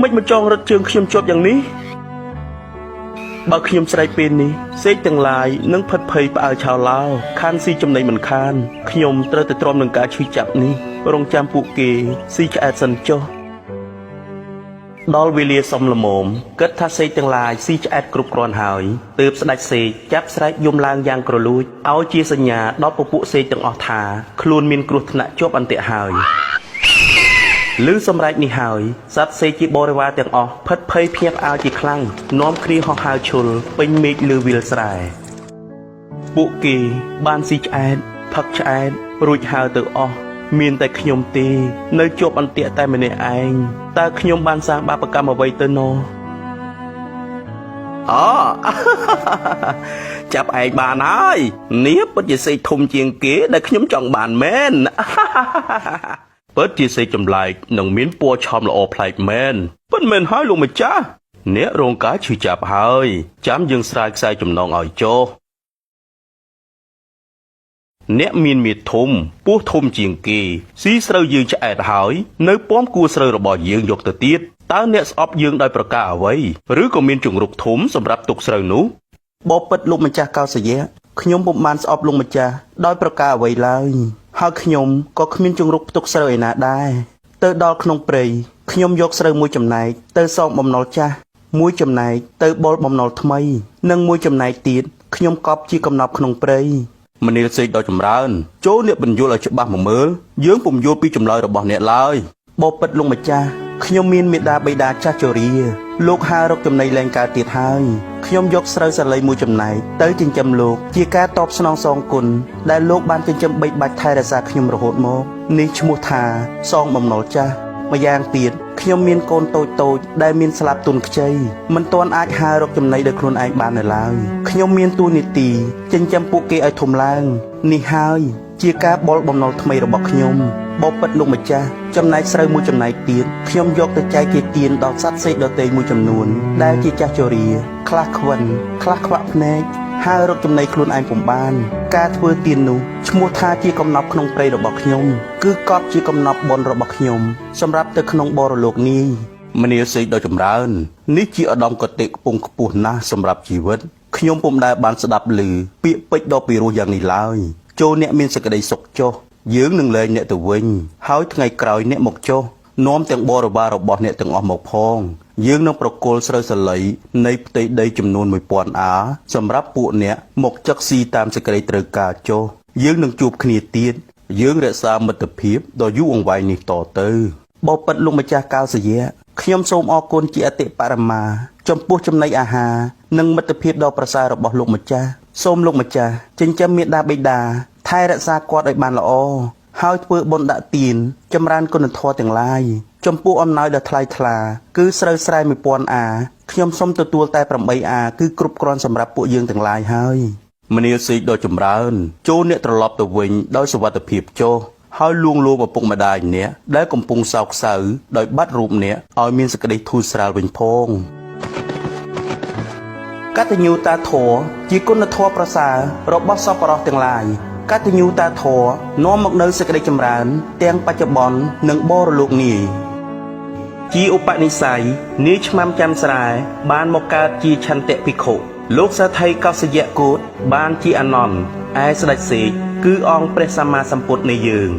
មិនបញ្ចងរត់ជើងខ្ញុំជាប់យ៉ាងនេះបើខ្ញុំស្រែកពេលនេះសេកទាំងឡាយនឹងផិតភ័យផ្អើលឆោឡោខានស៊ីចំណីមិនខានខ្ញុំត្រូវតែទ្រាំនឹងការឈឺចាប់នេះរងចាំពួកគេស៊ីឆ្អែតសិនចុះដល់វេលាសំលមមគិតថាសេកទាំងឡាយស៊ីឆ្អែតគ្រប់គ្រាន់ហើយទើបស្ដេចសេកចាប់ស្រែកយំឡើងយ៉ាងក្រលួចឲ្យជាសញ្ញាដល់ពពួកសេកទាំងអស់ថាខ្លួនមានគ្រោះថ្នាក់ជាប់អន្ទាក់ហើយឮសម្រែកនេះហើយសត្វសេកជាបរិវារទាំងអស់ផិតភ័យភ្ញាក់ផ្អើលជាខ្លាំងនាំគ្នាហោះហើរឈុលពេញមេឃលើវាលស្រែពួកគេបានស៊ីឆ្អែតផឹកឆ្អែតរួចហើរទៅអស់មានតែខ្ញុំទេនៅជាប់អន្ទាក់តែម្នាក់ឯងតើខ្ញុំបានសាងបាបកម្មអ្វីទៅណោះអូចាប់ឯងបានហើយនេះពិតជាសេកធំជាងគេដែលខ្ញុំចង់បានមែនពិតជាសេកចម្លែកនិងមានពណ៌ឆំល្អប្លែកមែនពិតមែនហើយលោកម្ចាស់អ្នករងការឈឺចាប់ហើយចាំយើងស្រាយខ្សែចំណងឲ្យចុះអ្នកមានមាឌធំពោះធំជាងគេស៊ីស្រូវយើងឆ្អែតហើយនៅป้อมគួរស្រូវរបស់យើងយកទៅទៀតតើអ្នកស្អប់យើងដោយប្រការអ្វីឬក៏មានជង្រុកធំសម្រាប់ទុកស្រូវនោះបបិទ្ធលោកម្ចាស់កោសយៈខ្ញុំពុំបានស្អប់លោកម្ចាស់ដោយប្រការអ្វីឡើយហើយខ្ញុំក៏គ្មានជង្រុកផ្ទុកស្រូវឯណាដែរទៅដល់ក្នុងព្រៃខ្ញុំយកស្រូវមួយចំណែកទៅសងបំណុលចាស់មួយចំណែកទៅបលបំណុលថ្មីនិងមួយចំណែកទៀតខ្ញុំកប់ជាកំណប់ក្នុងព្រៃមនាលសេកដ៏ចម្រើនចូលអ្នកបញ្យល់ឲ្យច្បាស់មកមើលយើងពុំយល់ពីចម្លើយរបស់អ្នកឡើយបបិទ្ធលោកម្ចាស់ខ្ញុំមានមេដាបៃតាចាស់ជរាលោកហើរកចំណីលែងកើតទៀតហើយខ្ញុំយកស្រូវសាលីមួយចំណែកទៅចិញ្ចឹមលោកជាការតបស្នងសងគុណដែលលោកបានចិញ្ចឹមបីបាច់ថែរក្សាខ្ញុំរហូតមកនេះឈ្មោះថាសងបំណុលចាស់ម្យ៉ាងទៀតខ្ញុំមានកូនតូចដែលមានស្លាប់ទុនខ្ចីមិនទាន់អាចហើររកចំណីដោយខ្លួនឯងបាននៅឡើយខ្ញុំមានតួនាទីចិញ្ចឹមពួកគេឲ្យធំឡើងនេះហើយជាការបលបំណុលថ្មីរបស់ខ្ញុំបបិទ្ធលោកម្ចាស់ចំណែកស្រូវមួយចំណែកទៀតខ្ញុំយកទៅចែកជាទានដល់សត្វសេកដទៃមួយចំនួនដែលជាចាស់ជរាខ្លះខ្វិនខ្លះខ្វាក់ភ្នែកហើយរកចំណីខ្លួនឯងពុំបានការធ្វើទាននោះឈ្មោះថាជាកំណប់ក្នុងព្រៃរបស់ខ្ញុំគឺកប់ជាកំណប់បុណ្យរបស់ខ្ញុំសម្រាប់ទៅក្នុងបរលោកនេះមនាលសេកដ៏ចម្រើននេះជាឧត្តមគតិខ្ពង់ខ្ពស់ណាស់សម្រាប់ជីវិតខ្ញុំពុំដែលបានស្ដាប់ឮពាក្យពេចន៍ដ៏ពីរោះយ៉ាងនេះឡើយចូលអ្នកមានសេចក្តីសុខចុះយើងនឹងលែងអ្នកទៅវិញហើយថ្ងៃក្រោយអ្នកមកចុះនាំទាំងបរិវាររបស់អ្នកទាំងអស់មកផងយើងនឹងប្រគល់ស្រូវសាលីនៃផ្ទៃដីចំនួន 1000 អាសម្រាប់ពួកអ្នកមកចឹកស៊ីតាមសេចក្តីត្រូវការចុះយើងនឹងជួបគ្នាទៀតយើងរក្សាមិត្តភាពដ៏យូរអង្វែងនេះតទៅបបិទ្ធលោកម្ចាស់កោសយៈខ្ញុំសូមអរគុណជាអតិបរមាចំពោះចំណីអាហារនិងមិត្តភាពដ៏ប្រសើររបស់លោកម្ចាស់សូមលោកម្ចាស់ចិញ្ចឹមមាតាបិតាថែរក្សាគាត់ឲ្យបានល្អហើយធ្វើបុណ្យដាក់ទានចម្រើនគុណធម៌ទាំងឡាយចំពោះអំណោយដ៏ថ្លៃថ្លាគឺស្រូវស្រែ 1000 អាខ្ញុំសូមទទួលតែ 8 អាគឺគ្រប់គ្រាន់សម្រាប់ពួកយើងទាំងឡាយហើយមនាលសេកដ៏ចម្រើនចូលអ្នកត្រឡប់ទៅវិញដោយសុវត្ថិភាពចុះហើយលួងលោមឪពុកម្ដាយអ្នកដែលកំពុងសោកសៅដោយបាត់រូបអ្នកឲ្យមានសេចក្តីធូរស្រាលវិញផងកតញ្ញូតាធម៌ជាគុណធម៌ប្រសើររបស់សប្បុរសទាំងឡាយកតញ្ញូតាធម៌នាំមកនូវសេចក្តីចម្រើនទាំងបច្ចុប្បន្ននិងបរលោកនេះជាឧបនិស្ស័យនាយឆ្មាំចាំស្រែបានមកកើតជាឆន្ទៈភិក្ខុលោកសាថីកោសយៈគោតបានជាអានន្ទឯស្ដេចសេកគឺអង្គព្រះសម្មាសម្ពុទ្ធនៃយើង